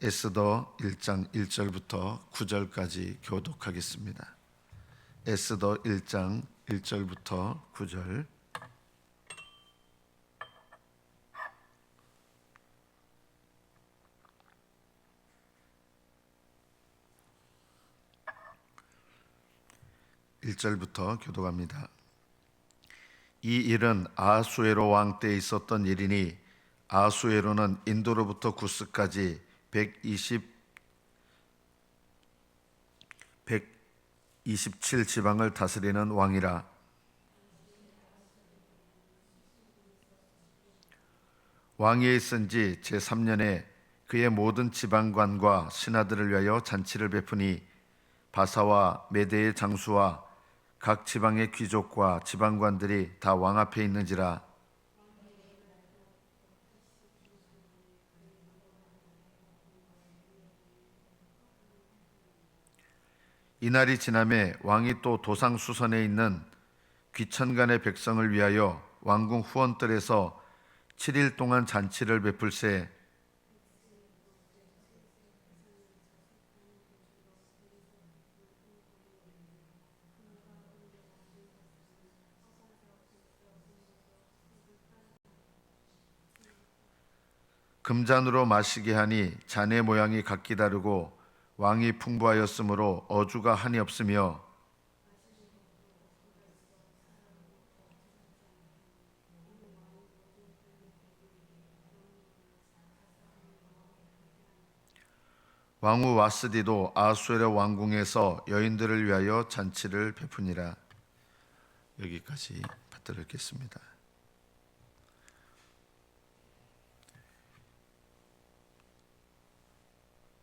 에스더 1장 1절부터 9절까지 교독하겠습니다. 에스더 1장 1절부터 9절. (1절부터) 교독합니다. 이 일은 아하수에로 왕 때 있었던 일이니 아하수에로는 인도로부터 구스까지 127 지방을 다스리는 왕이라. 왕위에 있은 지 제3년에 그의 모든 지방관과 신하들을 위하여 잔치를 베푸니 바사와 메대의 장수와 각 지방의 귀족과 지방관들이 다 왕 앞에 있는지라. 이날이 지남에 왕이 또 도상수선에 있는 귀천간의 백성을 위하여 왕궁 후원뜰에서 7일 동안 잔치를 베풀세. 금잔으로 마시게 하니 잔의 모양이 각기 다르고 왕이 풍부하였으므로 어주가 한이 없으며 왕후 와스디도 아하수에로 왕궁에서 여인들을 위하여 잔치를 베푸니라. 여기까지 받들어 읽겠습니다.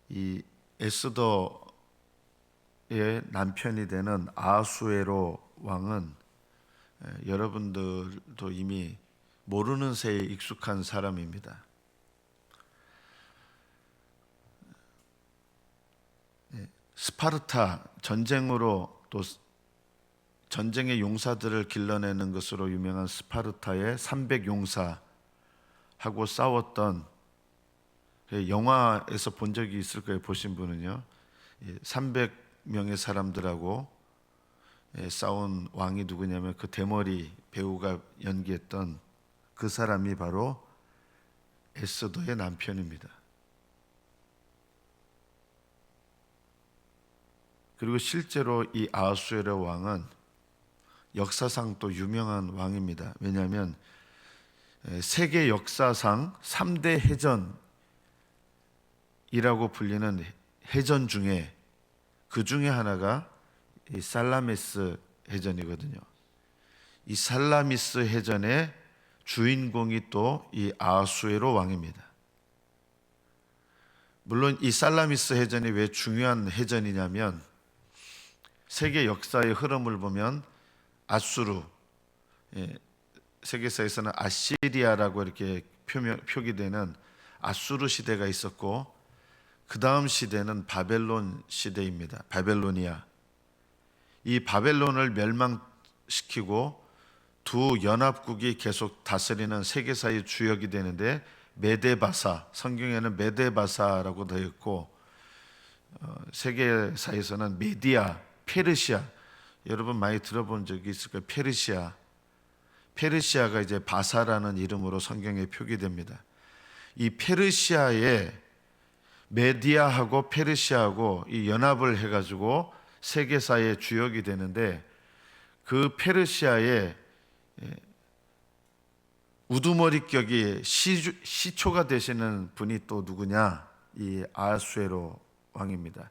이 에스더의 남편이 되는 아하수에로 왕은 여러분들도 이미 모르는 새에 익숙한 사람입니다. 스파르타 전쟁으로 또 전쟁의 용사들을 길러내는 것으로 유명한 스파르타의 300용사하고 싸웠던, 영화에서 본 적이 있을 거예요. 보신 분은요. 300명의 사람들하고 싸운 왕이 누구냐면 그 대머리 배우가 연기했던 그 사람이 바로 에스더의 남편입니다. 그리고 실제로 이 아하수에로 왕은 역사상 또 유명한 왕입니다. 왜냐하면 세계 역사상 3대 해전이라고 불리는 해전 중에 그 중에 하나가 이 살라미스 해전이거든요. 이 살라미스 해전의 주인공이 또 이 아하수에로 왕입니다. 물론 이 살라미스 해전이 왜 중요한 해전이냐면 세계 역사의 흐름을 보면 아수르, 세계사에서는 아시리아라고 이렇게 표기되는 아수르 시대가 있었고, 그 다음 시대는 바벨론 시대입니다. 바벨로니아. 이 바벨론을 멸망시키고 두 연합국이 계속 다스리는 세계사의 주역이 되는데 메데바사, 성경에는 메데바사라고 되어 있고, 세계사에서는 메디아, 페르시아, 여러분 많이 들어본 적이 있을 거예요. 페르시아가 이제 바사라는 이름으로 성경에 표기됩니다. 이 페르시아의 메디아하고 페르시아하고 이 연합을 해가지고 세계사의 주역이 되는데, 그 페르시아의 우두머리격이 시초가 되시는 분이 또 누구냐? 이 아하수에로 왕입니다.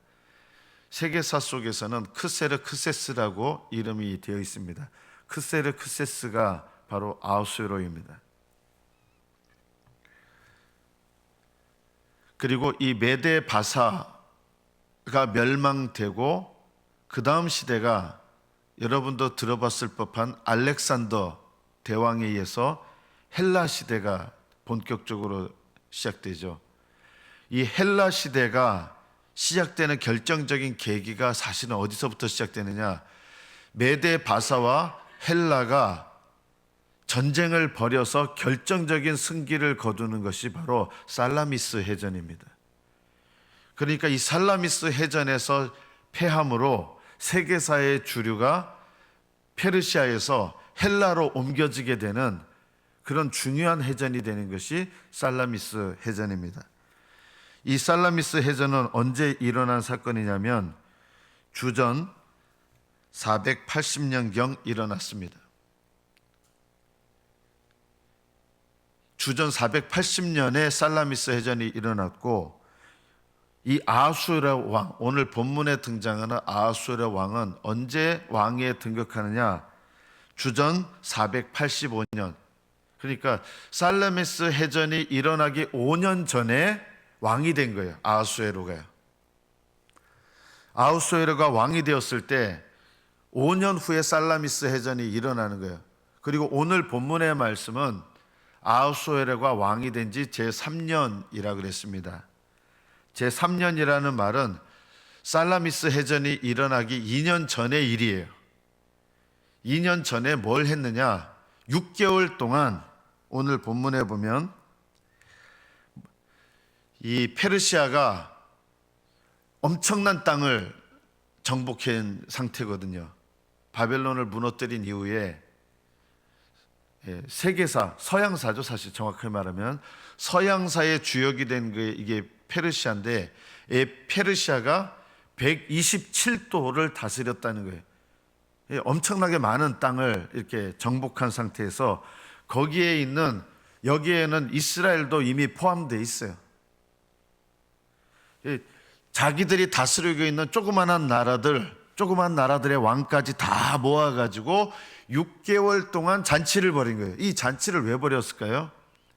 세계사 속에서는 크세르크세스라고 이름이 되어 있습니다. 크세르크세스가 바로 아하수에로입니다. 그리고 이 메데 바사가 멸망되고 그 다음 시대가 여러분도 들어봤을 법한 알렉산더 대왕에 의해서 헬라 시대가 본격적으로 시작되죠. 이 헬라 시대가 시작되는 결정적인 계기가 사실은 어디서부터 시작되느냐? 메데 바사와 헬라가 전쟁을 벌여서 결정적인 승기를 거두는 것이 바로 살라미스 해전입니다. 그러니까 이 살라미스 해전에서 패함으로 세계사의 주류가 페르시아에서 헬라로 옮겨지게 되는 그런 중요한 해전이 되는 것이 살라미스 해전입니다. 이 살라미스 해전은 언제 일어난 사건이냐면 주전 480년경 일어났습니다. 주전 480년에 살라미스 해전이 일어났고, 이 아하수에르 왕, 오늘 본문에 등장하는 아하수에르 왕은 언제 왕위에 등극하느냐? 주전 485년. 그러니까 살라미스 해전이 일어나기 5년 전에 왕이 된 거예요. 아하수에르가요. 아하수에르가 왕이 되었을 때 5년 후에 살라미스 해전이 일어나는 거예요. 그리고 오늘 본문의 말씀은 아하수에르가 왕이 된 지 제3년이라 그랬습니다. 제3년이라는 말은 살라미스 해전이 일어나기 2년 전의 일이에요. 2년 전에 뭘 했느냐? 6개월 동안 오늘 본문에 보면 이 페르시아가 엄청난 땅을 정복한 상태거든요. 바벨론을 무너뜨린 이후에 세계사, 서양사죠. 사실 정확하게 말하면 서양사의 주역이 된 게 이게 페르시아인데, 이 페르시아가 127도를 다스렸다는 거예요. 엄청나게 많은 땅을 이렇게 정복한 상태에서 거기에 있는, 여기에는 이스라엘도 이미 포함되어 있어요. 자기들이 다스리고 있는 조그마한 나라들의 왕까지 다 모아가지고 6개월 동안 잔치를 벌인 거예요. 이 잔치를 왜 벌였을까요?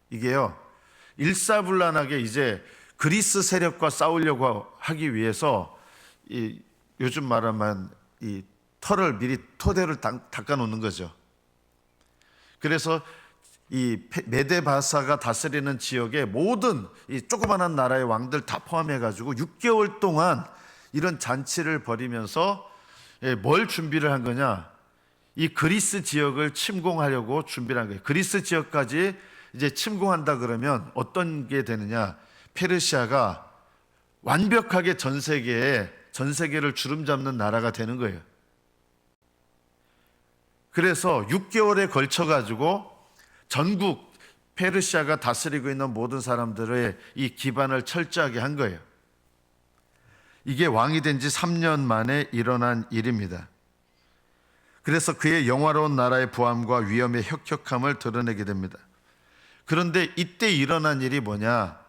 이게요, 일사불란하게 이제 그리스 세력과 싸우려고 하기 위해서 요즘 말하면 이 털을 미리 토대를 닦아 놓는 거죠. 그래서 이 메데바사가 다스리는 지역의 모든 이 조그마한 나라의 왕들 다 포함해 가지고 6개월 동안 이런 잔치를 벌이면서 뭘 준비를 한 거냐? 이 그리스 지역을 침공하려고 준비를 한 거예요. 그리스 지역까지 이제 침공한다 그러면 어떤 게 되느냐? 페르시아가 완벽하게 전 세계를 주름잡는 나라가 되는 거예요. 그래서 6개월에 걸쳐 가지고 전국 페르시아가 다스리고 있는 모든 사람들의 이 기반을 철저하게 한 거예요. 이게 왕이 된 지 3년 만에 일어난 일입니다. 그래서 그의 영화로운 나라의 부함과 위엄의 혁혁함을 드러내게 됩니다. 그런데 이때 일어난 일이 뭐냐?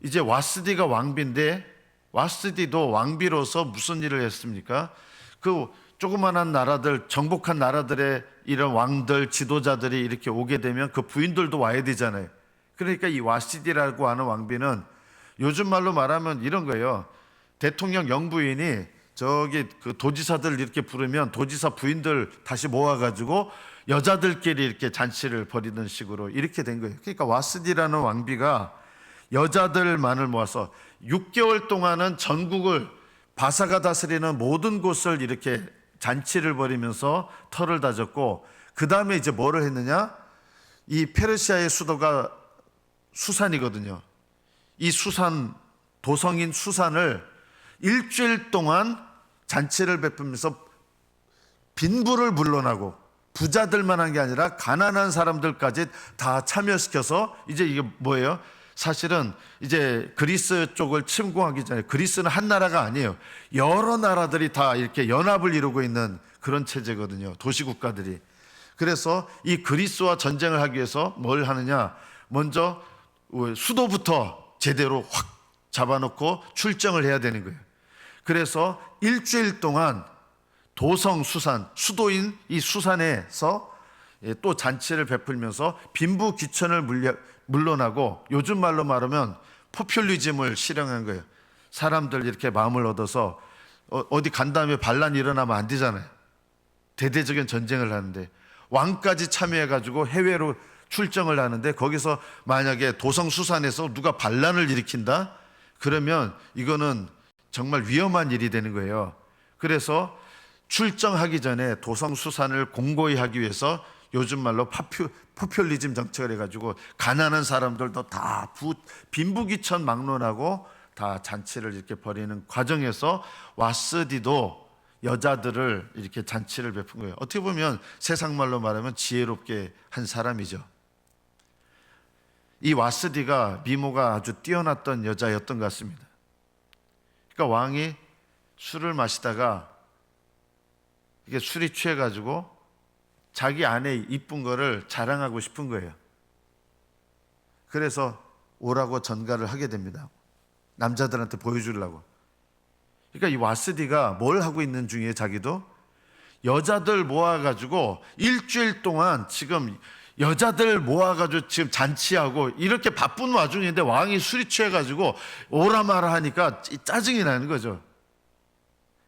이제 와스디가 왕비인데, 와스디도 왕비로서 무슨 일을 했습니까? 그 조그만한 나라들, 정복한 나라들의 이런 왕들, 지도자들이 이렇게 오게 되면 그 부인들도 와야 되잖아요. 그러니까 이 와시디라고 하는 왕비는 요즘 말로 말하면 이런 거예요. 대통령 영부인이 저기 그 도지사들 이렇게 부르면 도지사 부인들 다시 모아가지고 여자들끼리 이렇게 잔치를 벌이는 식으로 이렇게 된 거예요. 그러니까 와스디라는 왕비가 여자들만을 모아서 6개월 동안은 전국을, 바사가 다스리는 모든 곳을 이렇게 잔치를 벌이면서 털을 다졌고, 그 다음에 이제 뭐를 했느냐? 이 페르시아의 수도가 수산이거든요. 이 수산, 도성인 수산을 일주일 동안 잔치를 베풀면서 빈부를 물러나고, 부자들만 한 게 아니라 가난한 사람들까지 다 참여시켜서, 이제 이게 뭐예요? 사실은 이제 그리스 쪽을 침공하기 전에, 그리스는 한 나라가 아니에요. 여러 나라들이 다 이렇게 연합을 이루고 있는 그런 체제거든요. 도시국가들이. 그래서 이 그리스와 전쟁을 하기 위해서 뭘 하느냐? 먼저 수도부터 제대로 확 잡아놓고 출정을 해야 되는 거예요. 그래서 일주일 동안 도성 수산, 수도인 이 수산에서 또 잔치를 베풀면서 빈부 귀천을 물러나고, 요즘 말로 말하면 포퓰리즘을 실행한 거예요. 사람들 이렇게 마음을 얻어서 어디 간 다음에 반란 일어나면 안 되잖아요. 대대적인 전쟁을 하는데 왕까지 참여해가지고 해외로 출정을 하는데, 거기서 만약에 도성 수산에서 누가 반란을 일으킨다? 그러면 이거는 정말 위험한 일이 되는 거예요. 그래서 출정하기 전에 도성 수산을 공고히 하기 위해서 요즘 말로 포퓰리즘 정책을 해가지고 가난한 사람들도 다 빈부귀천 막론하고 다 잔치를 이렇게 벌이는 과정에서 와스디도 여자들을 이렇게 잔치를 베푼 거예요. 어떻게 보면 세상 말로 말하면 지혜롭게 한 사람이죠. 이 와스디가 미모가 아주 뛰어났던 여자였던 것 같습니다. 그러니까 왕이 술을 마시다가 이게 술이 취해가지고 자기 아내 이쁜 거를 자랑하고 싶은 거예요. 그래서 오라고 전가를 하게 됩니다. 남자들한테 보여주려고. 그러니까 이 와스디가 뭘 하고 있는 중에 자기도 여자들 모아가지고 일주일 동안 지금 여자들 모아가지고 지금 잔치하고 이렇게 바쁜 와중인데 왕이 술이 취해가지고 오라 마라 하니까 짜증이 나는 거죠.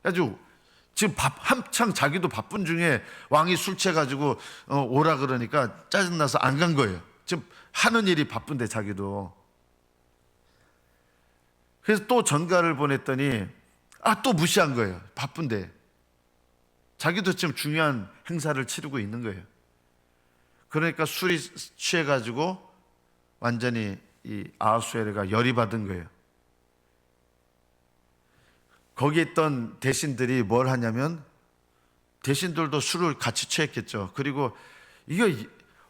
아주 지금 한창 자기도 바쁜 중에 왕이 술 취해가지고 오라 그러니까 짜증나서 안 간 거예요. 지금 하는 일이 바쁜데 자기도. 그래서 또 전가를 보냈더니 또 무시한 거예요. 바쁜데. 자기도 지금 중요한 행사를 치르고 있는 거예요. 그러니까 술이 취해가지고 완전히 이 아하수에르가 열이 받은 거예요. 거기에 있던 대신들이 뭘 하냐면 대신들도 술을 같이 취했겠죠. 그리고 이거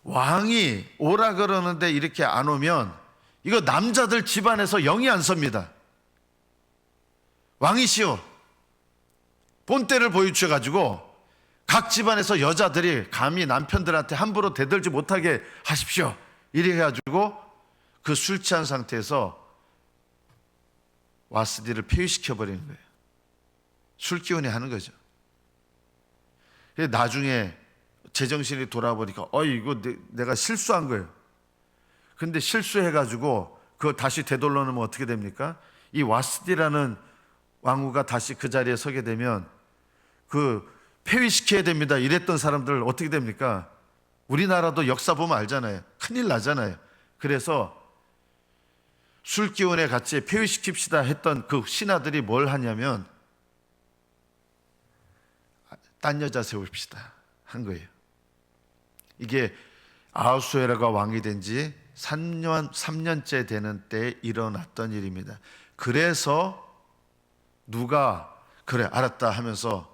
왕이 오라 그러는데 이렇게 안 오면 이거 남자들 집안에서 영이 안 섭니다. 왕이시오 본때를 보여주셔가지고 각 집안에서 여자들이 감히 남편들한테 함부로 대들지 못하게 하십시오. 이래 해가지고 그 술 취한 상태에서 와스디를 폐위시켜버리는 거예요. 술 기운에 하는 거죠. 나중에 제정신이 돌아보니까 이거 내가 실수한 거예요. 근데 실수해가지고 그거 다시 되돌려 놓으면 어떻게 됩니까? 이 와스디라는 왕후가 다시 그 자리에 서게 되면 그 폐위시켜야 됩니다 이랬던 사람들 어떻게 됩니까? 우리나라도 역사 보면 알잖아요. 큰일 나잖아요. 그래서 술 기운에 같이 폐위시킵시다 했던 그 신하들이 뭘 하냐면 딴 여자 세웁시다 한 거예요. 이게 아하수에르가 왕이 된 지 3년째 되는 때 일어났던 일입니다. 그래서 누가 그래 알았다 하면서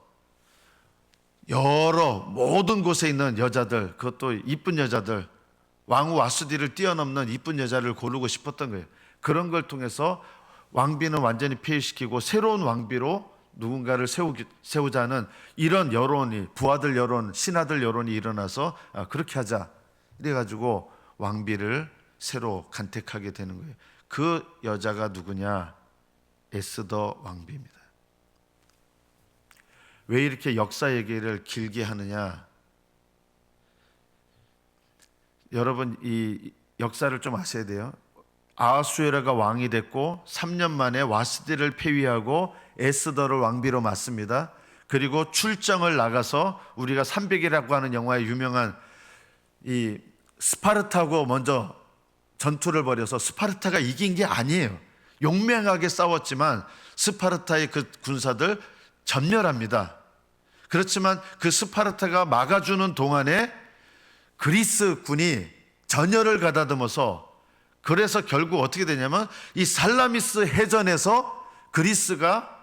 여러 모든 곳에 있는 여자들, 그것도 이쁜 여자들, 왕후 와스디를 뛰어넘는 이쁜 여자를 고르고 싶었던 거예요. 그런 걸 통해서 왕비는 완전히 폐위시키고 새로운 왕비로 누군가를 세우자는 이런 여론이, 부하들 여론, 신하들 여론이 일어나서 그렇게 하자 이래가지고 왕비를 새로 간택하게 되는 거예요. 그 여자가 누구냐? 에스더 왕비입니다. 왜 이렇게 역사 얘기를 길게 하느냐? 여러분 이 역사를 좀 아셔야 돼요. 아하수에르가 왕이 됐고 3년 만에 와스디를 폐위하고 에스더를 왕비로 맡습니다. 그리고 출정을 나가서 우리가 300이라고 하는 영화의 유명한 이 스파르타하고 먼저 전투를 벌여서 스파르타가 이긴 게 아니에요. 용맹하게 싸웠지만 스파르타의 그 군사들 전멸합니다. 그렇지만 그 스파르타가 막아주는 동안에 그리스 군이 전열을 가다듬어서 그래서 결국 어떻게 되냐면 이 살라미스 해전에서 그리스가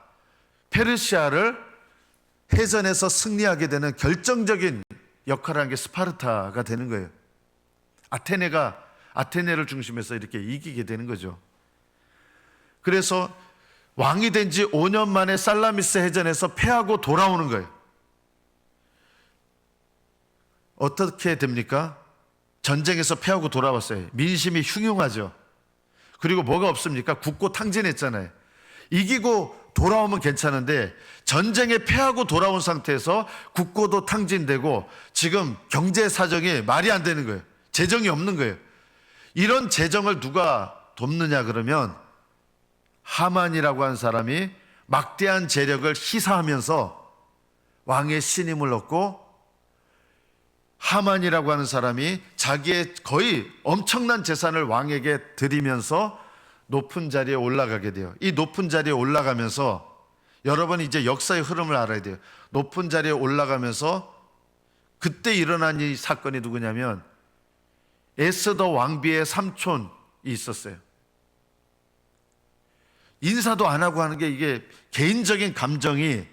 페르시아를 해전에서 승리하게 되는 결정적인 역할을 한 게 스파르타가 되는 거예요. 아테네를 중심해서 이렇게 이기게 되는 거죠. 그래서 왕이 된 지 5년 만에 살라미스 해전에서 패하고 돌아오는 거예요. 어떻게 됩니까? 전쟁에서 패하고 돌아왔어요. 민심이 흉흉하죠. 그리고 뭐가 없습니까? 국고 탕진했잖아요. 이기고 돌아오면 괜찮은데 전쟁에 패하고 돌아온 상태에서 국고도 탕진되고 지금 경제 사정이 말이 안 되는 거예요. 재정이 없는 거예요. 이런 재정을 누가 돕느냐 그러면 하만이라고 하는 사람이 막대한 재력을 희사하면서 왕의 신임을 얻고 하만이라고 하는 사람이 자기의 거의 엄청난 재산을 왕에게 드리면서 높은 자리에 올라가게 돼요. 이 높은 자리에 올라가면서 여러분이 이제 역사의 흐름을 알아야 돼요. 높은 자리에 올라가면서 그때 일어난 이 사건이 누구냐면 에스더 왕비의 삼촌이 있었어요. 인사도 안 하고 하는 게 이게 개인적인 감정이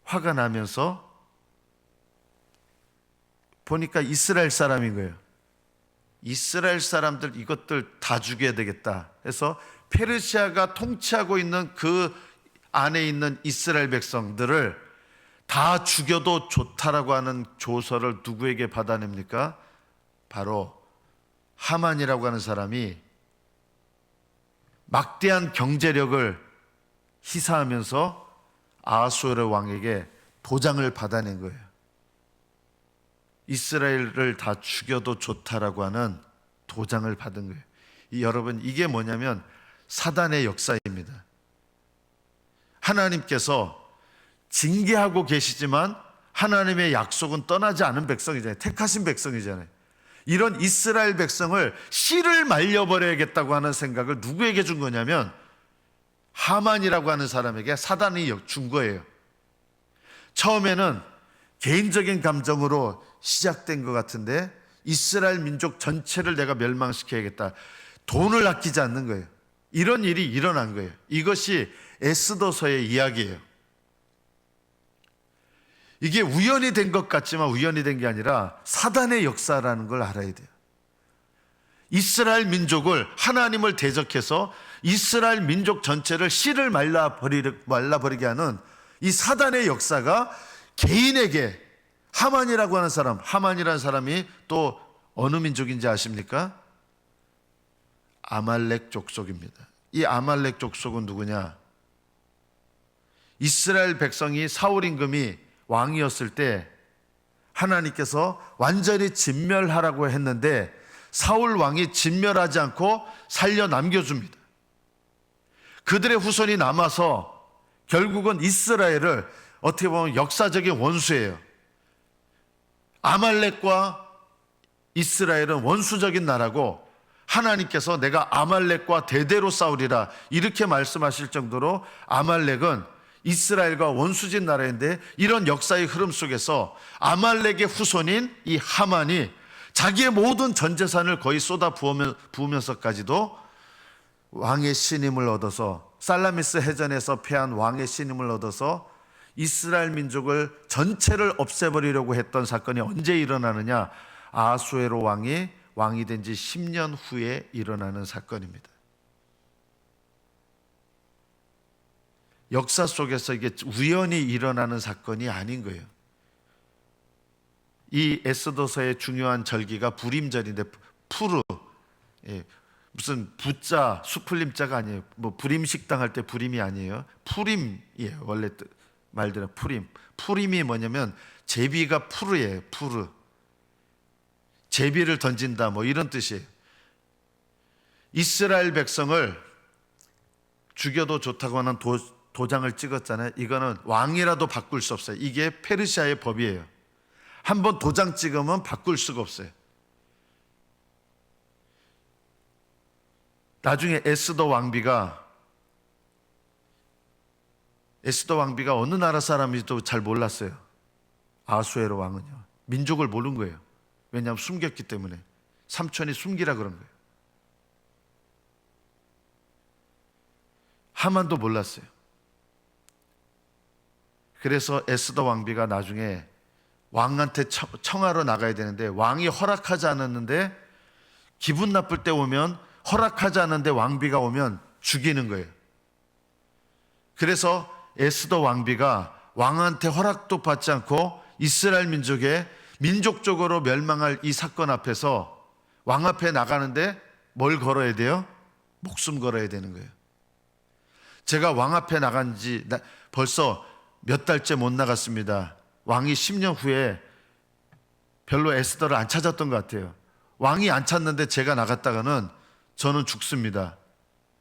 화가 나면서 보니까 이스라엘 사람인 거예요. 이스라엘 사람들 이것들 다 죽여야 되겠다 해서 페르시아가 통치하고 있는 그 안에 있는 이스라엘 백성들을 다 죽여도 좋다라고 하는 조서를 누구에게 받아냅니까? 바로 하만이라고 하는 사람이 막대한 경제력을 희사하면서 아하수에르 왕에게 도장을 받아낸 거예요. 이스라엘을 다 죽여도 좋다라고 하는 도장을 받은 거예요. 여러분, 이게 뭐냐면 사단의 역사입니다. 하나님께서 징계하고 계시지만 하나님의 약속은 떠나지 않은 백성이잖아요. 택하신 백성이잖아요. 이런 이스라엘 백성을 씨를 말려버려야겠다고 하는 생각을 누구에게 준 거냐면 하만이라고 하는 사람에게 사단이 준 거예요. 처음에는 개인적인 감정으로 시작된 것 같은데 이스라엘 민족 전체를 내가 멸망시켜야겠다. 돈을 아끼지 않는 거예요. 이런 일이 일어난 거예요. 이것이 에스더서의 이야기예요. 이게 우연히 된 것 같지만 우연히 된 게 아니라 사단의 역사라는 걸 알아야 돼요. 이스라엘 민족을 하나님을 대적해서 이스라엘 민족 전체를 씨를 말라버리게 하는 이 사단의 역사가 개인에게 하만이라고 하는 사람, 하만이라는 사람이 또 어느 민족인지 아십니까? 아말렉 족속입니다. 이 아말렉 족속은 누구냐? 이스라엘 백성이 사울 임금이 왕이었을 때 하나님께서 완전히 진멸하라고 했는데 사울 왕이 진멸하지 않고 살려 남겨줍니다. 그들의 후손이 남아서 결국은 이스라엘을 어떻게 보면 역사적인 원수예요. 아말렉과 이스라엘은 원수적인 나라고 하나님께서 내가 아말렉과 대대로 싸우리라 이렇게 말씀하실 정도로 아말렉은 이스라엘과 원수진 나라인데 이런 역사의 흐름 속에서 아말렉의 후손인 이 하만이 자기의 모든 전 재산을 거의 쏟아 부으면서까지도 왕의 신임을 얻어서 살라미스 해전에서 패한 왕의 신임을 얻어서 이스라엘 민족을 전체를 없애버리려고 했던 사건이 언제 일어나느냐? 아하수에로 왕이 된 지 10년 후에 일어나는 사건입니다. 역사 속에서 이게 우연히 일어나는 사건이 아닌 거예요. 이 에스더서의 중요한 절기가 부림절인데 푸르, 무슨 부자 수풀림자가 아니에요. 뭐 부림 식당 할 때 부림이 아니에요. 푸림이에요. 원래 말대로 푸림. 푸림이 뭐냐면 제비가 푸르예요. 푸르. 제비를 던진다 뭐 이런 뜻이에요. 이스라엘 백성을 죽여도 좋다고 하는 도장을 찍었잖아요. 이거는 왕이라도 바꿀 수 없어요. 이게 페르시아의 법이에요. 한번 도장 찍으면 바꿀 수가 없어요. 나중에 에스더 왕비가 어느 나라 사람인지도 잘 몰랐어요. 아하수에로 왕은요. 민족을 모른 거예요. 왜냐하면 숨겼기 때문에. 삼촌이 숨기라 그런 거예요. 하만도 몰랐어요. 그래서 에스더 왕비가 나중에 왕한테 청하러 나가야 되는데 왕이 허락하지 않았는데 기분 나쁠 때 오면 허락하지 않았는데 왕비가 오면 죽이는 거예요. 그래서 에스더 왕비가 왕한테 허락도 받지 않고 이스라엘 민족의 민족적으로 멸망할 이 사건 앞에서 왕 앞에 나가는데 뭘 걸어야 돼요? 목숨 걸어야 되는 거예요. 제가 왕 앞에 나간 지 벌써 몇 달째 못 나갔습니다. 왕이 10년 후에 별로 에스더를 안 찾았던 것 같아요. 왕이 안 찾는데 제가 나갔다가는 저는 죽습니다.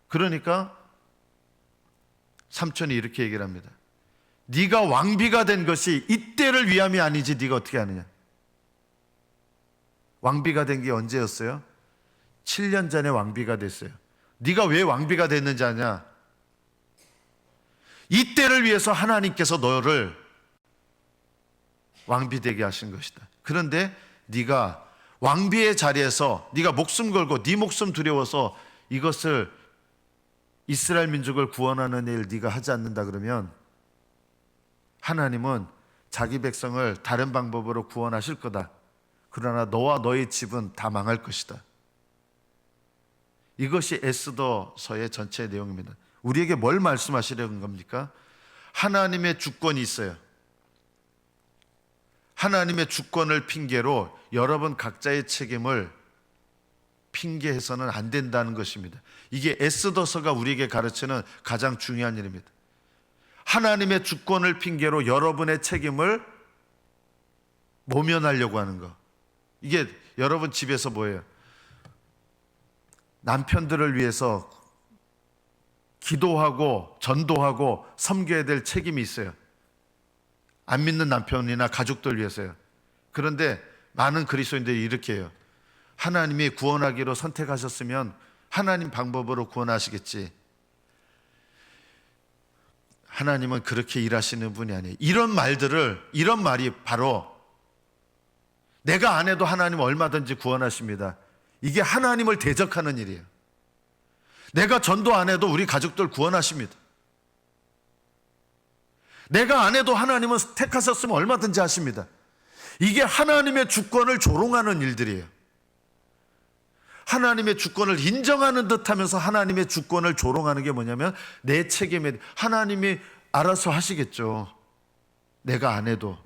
그러니까 삼촌이 이렇게 얘기를 합니다. 네가 왕비가 된 것이 이때를 위함이 아니지 네가 어떻게 하느냐. 왕비가 된 게 언제였어요? 7년 전에 왕비가 됐어요. 네가 왜 왕비가 됐는지 아냐? 이때를 위해서 하나님께서 너를 왕비 되게 하신 것이다. 그런데 네가 왕비의 자리에서 네가 목숨 걸고 네 목숨 두려워서 이것을 이스라엘 민족을 구원하는 일 네가 하지 않는다 그러면 하나님은 자기 백성을 다른 방법으로 구원하실 거다. 그러나 너와 너의 집은 다 망할 것이다. 이것이 에스더서의 전체 내용입니다. 우리에게 뭘 말씀하시려는 겁니까? 하나님의 주권이 있어요. 하나님의 주권을 핑계로 여러분 각자의 책임을 핑계해서는 안 된다는 것입니다. 이게 에스더서가 우리에게 가르치는 가장 중요한 일입니다. 하나님의 주권을 핑계로 여러분의 책임을 모면하려고 하는 거. 이게 여러분 집에서 뭐예요? 남편들을 위해서 기도하고 전도하고 섬겨야 될 책임이 있어요. 안 믿는 남편이나 가족들 위해서요. 그런데 많은 그리스도인들이 이렇게 해요. 하나님이 구원하기로 선택하셨으면 하나님 방법으로 구원하시겠지. 하나님은 그렇게 일하시는 분이 아니에요. 이런 말이 바로 내가 안 해도 하나님 얼마든지 구원하십니다. 이게 하나님을 대적하는 일이에요. 내가 전도 안 해도 우리 가족들 구원하십니다. 내가 안 해도 하나님은 택하셨으면 얼마든지 하십니다. 이게 하나님의 주권을 조롱하는 일들이에요. 하나님의 주권을 인정하는 듯 하면서 하나님의 주권을 조롱하는 게 뭐냐면 내 책임에 하나님이 알아서 하시겠죠. 내가 안 해도.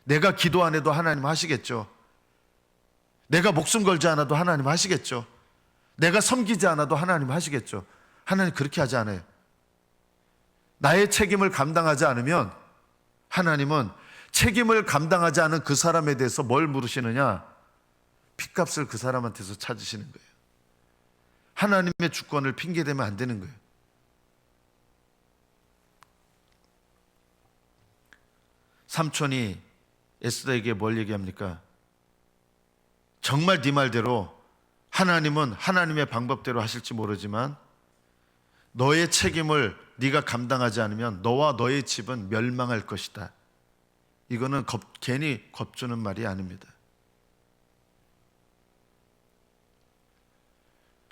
내가 기도 안 해도 하나님 하시겠죠. 내가 목숨 걸지 않아도 하나님 하시겠죠. 내가 섬기지 않아도 하나님 하시겠죠. 하나님 그렇게 하지 않아요. 나의 책임을 감당하지 않으면 하나님은 책임을 감당하지 않은 그 사람에 대해서 뭘 물으시느냐? 핏값을 그 사람한테서 찾으시는 거예요. 하나님의 주권을 핑계대면 안 되는 거예요. 삼촌이 에스더에게 뭘 얘기합니까? 정말 네 말대로 하나님은 하나님의 방법대로 하실지 모르지만 너의 책임을 네가 감당하지 않으면 너와 너의 집은 멸망할 것이다. 이거는 괜히 겁주는 말이 아닙니다.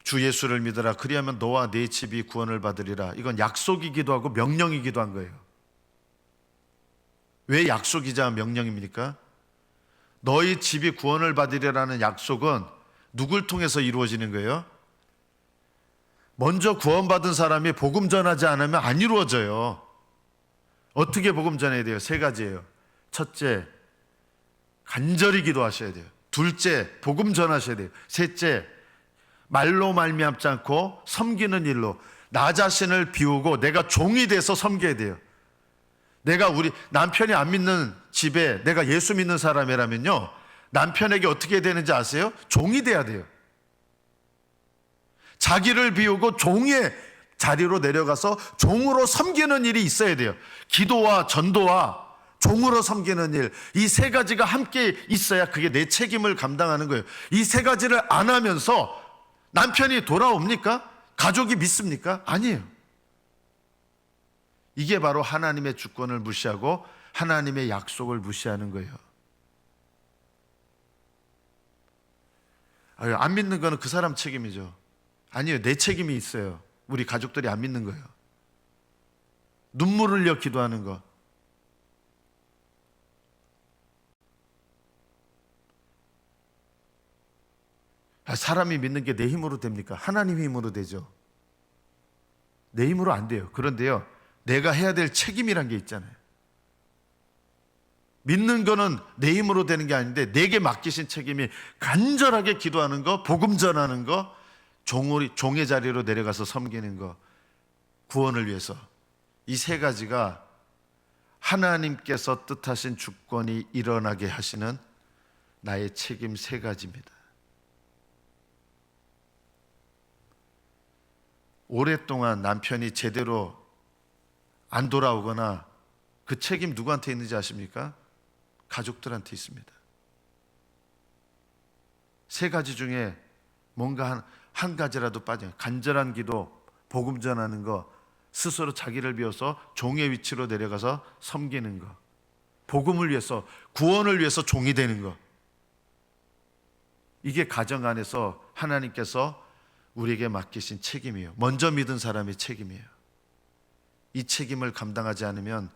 주 예수를 믿어라. 그리하면 너와 네 집이 구원을 받으리라. 이건 약속이기도 하고 명령이기도 한 거예요. 왜 약속이자 명령입니까? 너희 집이 구원을 받으리라는 약속은 누굴 통해서 이루어지는 거예요? 먼저 구원받은 사람이 복음 전하지 않으면 안 이루어져요. 어떻게 복음 전해야 돼요? 세 가지예요. 첫째, 간절히 기도하셔야 돼요. 둘째, 복음 전하셔야 돼요. 셋째, 말로 말미암지 않고 섬기는 일로 나 자신을 비우고 내가 종이 돼서 섬겨야 돼요. 내가 우리 남편이 안 믿는 집에 내가 예수 믿는 사람이라면요, 남편에게 어떻게 되는지 아세요? 종이 돼야 돼요. 자기를 비우고 종의 자리로 내려가서 종으로 섬기는 일이 있어야 돼요. 기도와 전도와 종으로 섬기는 일, 이 세 가지가 함께 있어야 그게 내 책임을 감당하는 거예요. 이 세 가지를 안 하면서 남편이 돌아옵니까? 가족이 믿습니까? 아니에요. 이게 바로 하나님의 주권을 무시하고 하나님의 약속을 무시하는 거예요. 안 믿는 거는 그 사람 책임이죠. 아니에요. 내 책임이 있어요. 우리 가족들이 안 믿는 거예요. 눈물 흘려 기도하는 거. 사람이 믿는 게 내 힘으로 됩니까? 하나님 힘으로 되죠. 내 힘으로 안 돼요. 그런데요, 내가 해야 될 책임이란 게 있잖아요. 믿는 거는 내 힘으로 되는 게 아닌데 내게 맡기신 책임이 간절하게 기도하는 거, 복음 전하는 거, 종의 자리로 내려가서 섬기는 거, 구원을 위해서. 이 세 가지가 하나님께서 뜻하신 주권이 일어나게 하시는 나의 책임 세 가지입니다. 오랫동안 남편이 제대로 안 돌아오거나 그 책임 누구한테 있는지 아십니까? 가족들한테 있습니다. 세 가지 중에 뭔가 한 가지라도 빠져요. 간절한 기도, 복음 전하는 거, 스스로 자기를 비워서 종의 위치로 내려가서 섬기는 거, 복음을 위해서, 구원을 위해서 종이 되는 것. 이게 가정 안에서 하나님께서 우리에게 맡기신 책임이에요. 먼저 믿은 사람의 책임이에요. 이 책임을 감당하지 않으면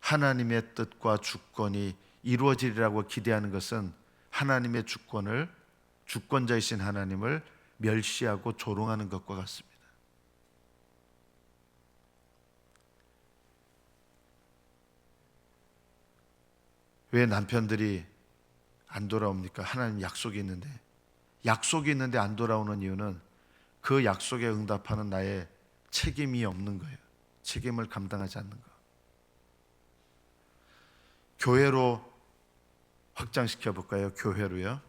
하나님의 뜻과 주권이 이루어지리라고 기대하는 것은 하나님의 주권을, 주권자이신 하나님을 멸시하고 조롱하는 것과 같습니다. 왜 남편들이 안 돌아옵니까? 하나님 약속이 있는데 안 돌아오는 이유는 그 약속에 응답하는 나의 책임이 없는 거예요. 책임을 감당하지 않는 거. 교회로 확장시켜 볼까요? 교회로요.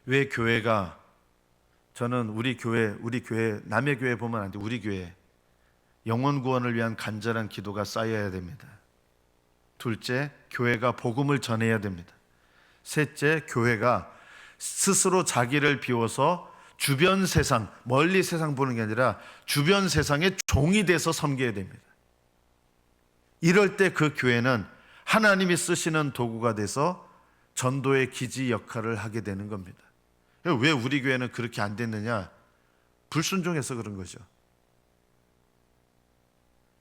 왜 교회가, 저는 우리 교회 남의 교회 보면 안 돼. 우리 교회 영혼 구원을 위한 간절한 기도가 쌓여야 됩니다. 둘째, 교회가 복음을 전해야 됩니다. 셋째, 교회가 스스로 자기를 비워서 주변 세상, 멀리 세상 보는 게 아니라 주변 세상의 종이 돼서 섬겨야 됩니다. 이럴 때 그 교회는 하나님이 쓰시는 도구가 돼서 전도의 기지 역할을 하게 되는 겁니다. 왜 우리 교회는 그렇게 안 됐느냐? 불순종해서 그런 거죠.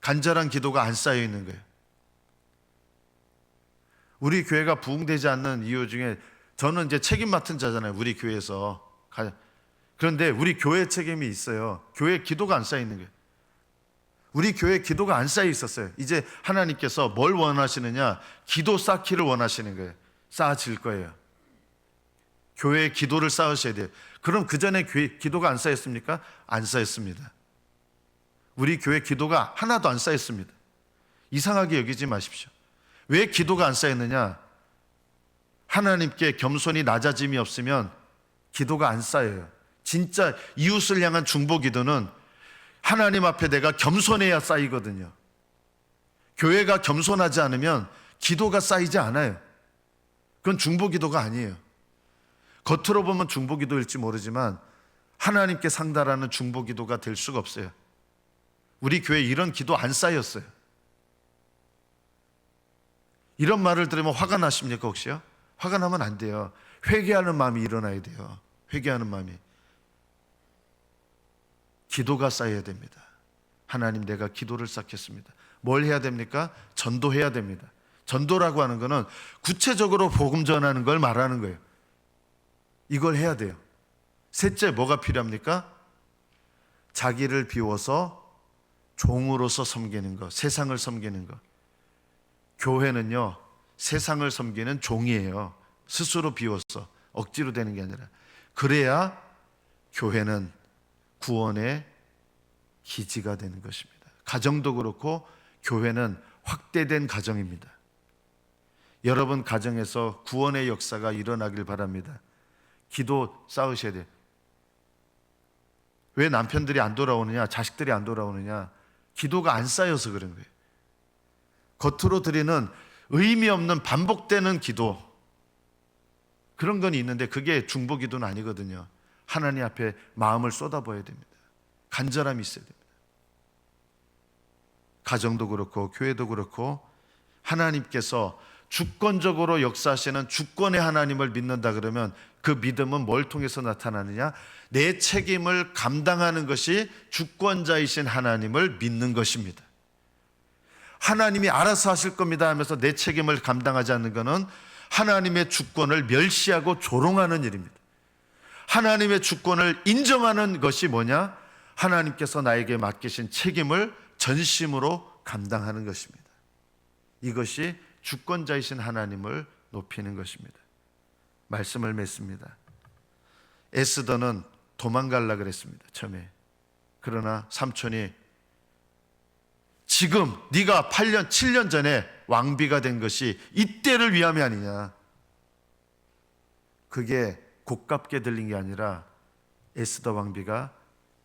간절한 기도가 안 쌓여 있는 거예요. 우리 교회가 부흥되지 않는 이유 중에, 저는 이제 책임 맡은 자잖아요. 우리 교회에서. 그런데 우리 교회 책임이 있어요. 교회 기도가 안 쌓여 있는 거예요. 우리 교회 기도가 안 쌓여 있었어요. 이제 하나님께서 뭘 원하시느냐? 기도 쌓기를 원하시는 거예요. 쌓아질 거예요. 교회에 기도를 쌓으셔야 돼요. 그럼 그 전에 기도가 안 쌓였습니까? 안 쌓였습니다. 우리 교회 기도가 하나도 안 쌓였습니다. 이상하게 여기지 마십시오. 왜 기도가 안 쌓였느냐? 하나님께 겸손히 낮아짐이 없으면 기도가 안 쌓여요. 진짜 이웃을 향한 중보 기도는 하나님 앞에 내가 겸손해야 쌓이거든요. 교회가 겸손하지 않으면 기도가 쌓이지 않아요. 그건 중보 기도가 아니에요. 겉으로 보면 중보 기도일지 모르지만 하나님께 상달하는 중보 기도가 될 수가 없어요. 우리 교회에 이런 기도 안 쌓였어요. 이런 말을 들으면 화가 나십니까 혹시요? 화가 나면 안 돼요. 회개하는 마음이 일어나야 돼요. 회개하는 마음이. 기도가 쌓여야 됩니다. 하나님, 내가 기도를 쌓겠습니다. 뭘 해야 됩니까? 전도해야 됩니다. 전도라고 하는 것은 구체적으로 복음 전하는 걸 말하는 거예요. 이걸 해야 돼요. 셋째, 뭐가 필요합니까? 자기를 비워서 종으로서 섬기는 것, 세상을 섬기는 것. 교회는요, 세상을 섬기는 종이에요. 스스로 비워서, 억지로 되는 게 아니라. 그래야 교회는 구원의 기지가 되는 것입니다. 가정도 그렇고 교회는 확대된 가정입니다. 여러분 가정에서 구원의 역사가 일어나길 바랍니다. 기도 쌓으셔야 돼요. 왜 남편들이 안 돌아오느냐? 자식들이 안 돌아오느냐? 기도가 안 쌓여서 그런 거예요. 겉으로 드리는 의미 없는 반복되는 기도, 그런 건 있는데 그게 중보 기도는 아니거든요. 하나님 앞에 마음을 쏟아부어야 됩니다. 간절함이 있어야 됩니다. 가정도 그렇고 교회도 그렇고 하나님께서 주권적으로 역사하시는 주권의 하나님을 믿는다 그러면 그 믿음은 뭘 통해서 나타나느냐? 내 책임을 감당하는 것이 주권자이신 하나님을 믿는 것입니다. 하나님이 알아서 하실 겁니다 하면서 내 책임을 감당하지 않는 것은 하나님의 주권을 멸시하고 조롱하는 일입니다. 하나님의 주권을 인정하는 것이 뭐냐? 하나님께서 나에게 맡기신 책임을 전심으로 감당하는 것입니다. 이것이 주권자이신 하나님을 높이는 것입니다. 말씀을 맺습니다. 에스더는 도망가려고 그랬습니다. 처음에. 그러나 삼촌이 지금 네가 8년, 7년 전에 왕비가 된 것이 이때를 위함이 아니냐. 그게 고깝게 들린 게 아니라 에스더 왕비가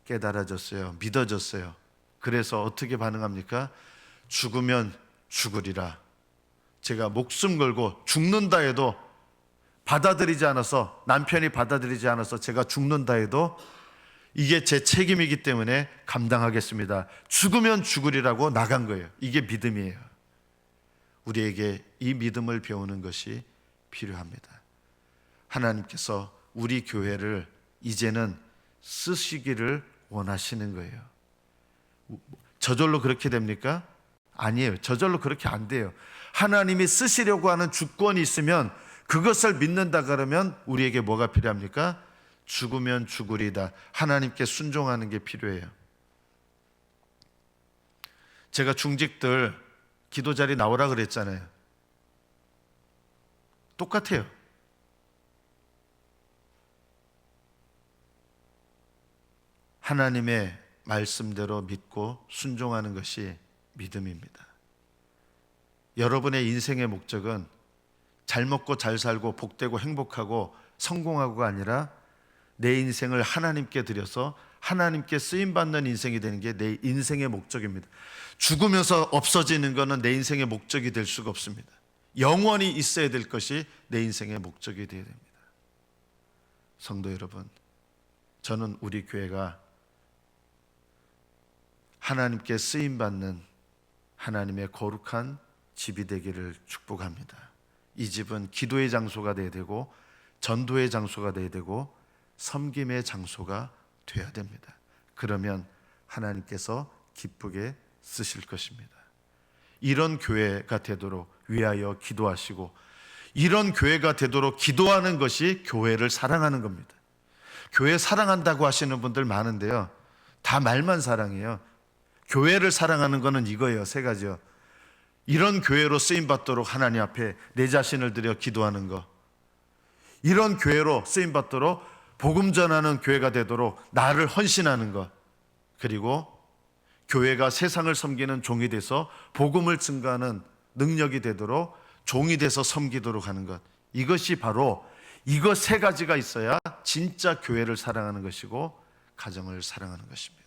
깨달아졌어요. 믿어졌어요. 그래서 어떻게 반응합니까? 죽으면 죽으리라. 제가 목숨 걸고 죽는다 해도 받아들이지 않아서, 남편이 받아들이지 않아서 제가 죽는다 해도 이게 제 책임이기 때문에 감당하겠습니다. 죽으면 죽으리라고 나간 거예요. 이게 믿음이에요. 우리에게 이 믿음을 배우는 것이 필요합니다. 하나님께서 우리 교회를 이제는 쓰시기를 원하시는 거예요. 저절로 그렇게 됩니까? 아니에요. 저절로 그렇게 안 돼요. 하나님이 쓰시려고 하는 주권이 있으면 그것을 믿는다 그러면 우리에게 뭐가 필요합니까? 죽으면 죽으리다. 하나님께 순종하는 게 필요해요. 제가 중직들 기도 자리 나오라 그랬잖아요. 똑같아요. 하나님의 말씀대로 믿고 순종하는 것이 믿음입니다. 여러분의 인생의 목적은 잘 먹고 잘 살고 복되고 행복하고 성공하고가 아니라 내 인생을 하나님께 드려서 하나님께 쓰임받는 인생이 되는 게 내 인생의 목적입니다. 죽으면서 없어지는 것은 내 인생의 목적이 될 수가 없습니다. 영원히 있어야 될 것이 내 인생의 목적이 되어야 됩니다. 성도 여러분, 저는 우리 교회가 하나님께 쓰임받는 하나님의 거룩한 집이 되기를 축복합니다. 이 집은 기도의 장소가 되어야 되고 전도의 장소가 되어야 되고 섬김의 장소가 되어야 됩니다. 그러면 하나님께서 기쁘게 쓰실 것입니다. 이런 교회가 되도록 위하여 기도하시고, 이런 교회가 되도록 기도하는 것이 교회를 사랑하는 겁니다. 교회 사랑한다고 하시는 분들 많은데요, 다 말만 사랑해요. 교회를 사랑하는 것은 이거예요. 세 가지요. 이런 교회로 쓰임받도록 하나님 앞에 내 자신을 들여 기도하는 것, 이런 교회로 쓰임받도록 복음 전하는 교회가 되도록 나를 헌신하는 것, 그리고 교회가 세상을 섬기는 종이 돼서 복음을 증거하는 능력이 되도록 종이 돼서 섬기도록 하는 것, 이것이 바로 이거 세 가지가 있어야 진짜 교회를 사랑하는 것이고 가정을 사랑하는 것입니다.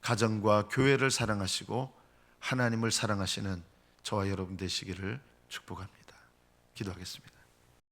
가정과 교회를 사랑하시고 하나님을 사랑하시는 저와 여러분 되시기를 축복합니다. 기도하겠습니다.